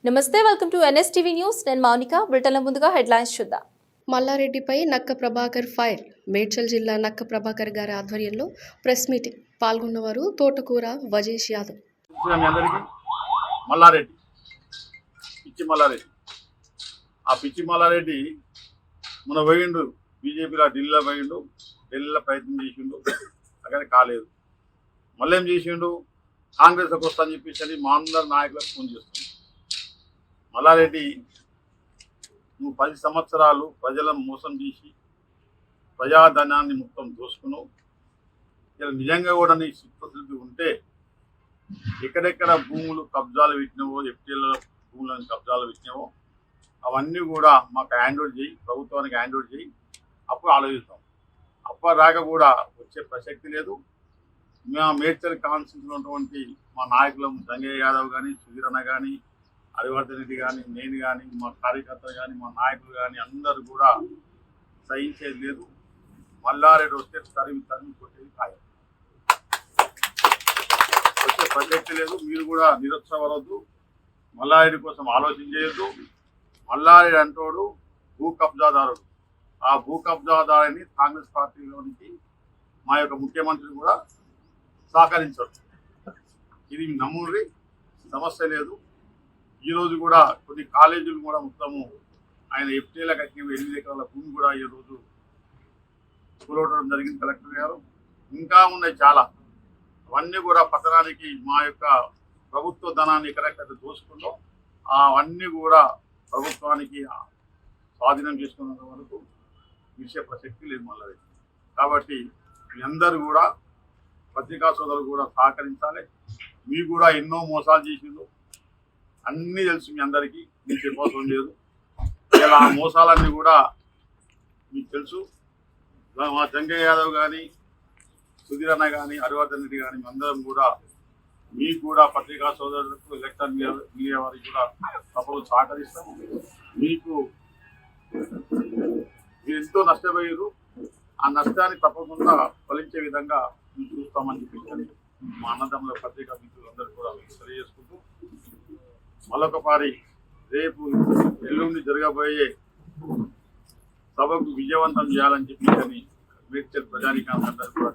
నమస్తే, welcome to NSTV news. నేను మౌనిక. బులెటిన్ల ముందుగా హెడ్లైన్స్ చూద్దాం. మల్లారెడ్డిపై నక్క ప్రభాకర్ ఫైర్. మేడ్చల్ జిల్లా నక్క ప్రభాకర్ గారి ఆధ్వర్యంలో ప్రెస్ మీటింగ్. పాల్గొన్నవారు తోటకూర వజేష్ యాదవ్. మల్లారెడ్డి పిచ్చి మల్లారెడ్డి ఆ పిచ్చి మల్లారెడ్డి మన పోయిండు, బీజేపీలో ఢిల్లీలో పోయిండు, ఢిల్లీలో ప్రయత్నం చేసిండు, అక్కడ కాలేదు. మళ్ళీ ఏం చేసిండు, కాంగ్రెస్లోకి వస్తా అని చెప్పేసి మా అందరు నాయకులకు ఫోన్ చేస్తుంది. మల్లారెడ్డి, నువ్వు 10 సంవత్సరాలు ప్రజలను మోసం చేసి ప్రజాధనాన్ని మొత్తం దోసుకున్నావు. ఇలా నిజంగా కూడా నీ చిత్తశుద్ధి ఉంటే ఎక్కడెక్కడ భూములు కబ్జాలు పెట్టినవో, ఎఫ్టీఎల్ భూములను కబ్జాలు పెట్టినవో అవన్నీ కూడా మాకు హ్యాండ్ఓవర్ చేయి, ప్రభుత్వానికి హ్యాండ్ఓవర్ చేయి, అప్పుడు ఆలోచిస్తాం. అప్పటిదాకా కూడా వచ్చే ప్రసక్తి లేదు. మా మేడ్చల్ కాన్స్టిట్యూన్సీలో ఉన్నటువంటి మా నాయకులం సంజయ్ యాదవ్ కానీ, సుధీర్ అన్న కానీ, హరివర్ధన్ రెడ్డి కానీ, నేను కానీ, మా కార్యకర్తలు కానీ, మా నాయకులు కానీ అందరూ కూడా సహించేది లేదు. మల్లారెడ్డి వస్తే తరిమి కొట్టేది ఖాయం. వచ్చే ప్రసక్తి లేదు. మీరు కూడా నిరుత్సాహపడవద్దు, మల్లారెడ్డి కోసం ఆలోచన చేయొద్దు. మల్లారెడ్డి అంటోడు భూ కబ్జాదారుడు. ఆ భూ కబ్జాదారుని కాంగ్రెస్ పార్టీలోనికి మా యొక్క ముఖ్యమంత్రి కూడా సహకరించాడు. ఇది నమ్ముర్రి, సమస్య లేదు. ఈరోజు కూడా కొన్ని కాలేజీలు కూడా మొత్తము ఆయన ఎఫ్టీఏలకు కట్టిన 8 ఎకరాల భూమి కూడా ఈరోజు కూలవడం జరిగింది కలెక్టర్ గారు. ఇంకా ఉన్నాయి చాలా. అవన్నీ కూడా పట్టణానికి మా యొక్క ప్రభుత్వ ధనాన్ని ఎక్కడెక్కడ దోసుకుందో అవన్నీ కూడా ప్రభుత్వానికి స్వాధీనం చేసుకున్నంత వరకు విషయ ప్రసక్తి లేదు మళ్ళీ. కాబట్టి మీ అందరూ కూడా పత్రికా సోదరులు కూడా సహకరించాలి. మీకు కూడా ఎన్నో మోసాలు చేసిండు, అన్నీ తెలుసు మీ అందరికీ, మీకు చెప్పవసరం లేదు. ఇలా ఆ మోసాలన్నీ కూడా మీకు తెలుసు. మా సంజయ్ యాదవ్ కానీ, సుధీర్ అన్న కానీ, హరివర్ధన్ రెడ్డి కానీ, అందరం కూడా మీకు కూడా పత్రికా సోదరులకు, ఎలక్ట్రానిక్ మీడియా వారికి కూడా తప్పకుండా సహకరిస్తాం. మీరు ఎంతో నష్టపోయారు, ఆ నష్టాన్ని తప్పకుండా ఫలించే విధంగా మేము చూస్తామని చెప్పి మా అన్నదమ్ముల పత్రికా మిత్రులందరూ కూడా తెలియజేసుకుంటూ, మరొకసారి రేపు ఎల్లుండి జరగబోయే సభకు విజయవంతం చేయాలని చెప్పి మేడ్చల్ ప్రజానీకాంతరందరూ కూడా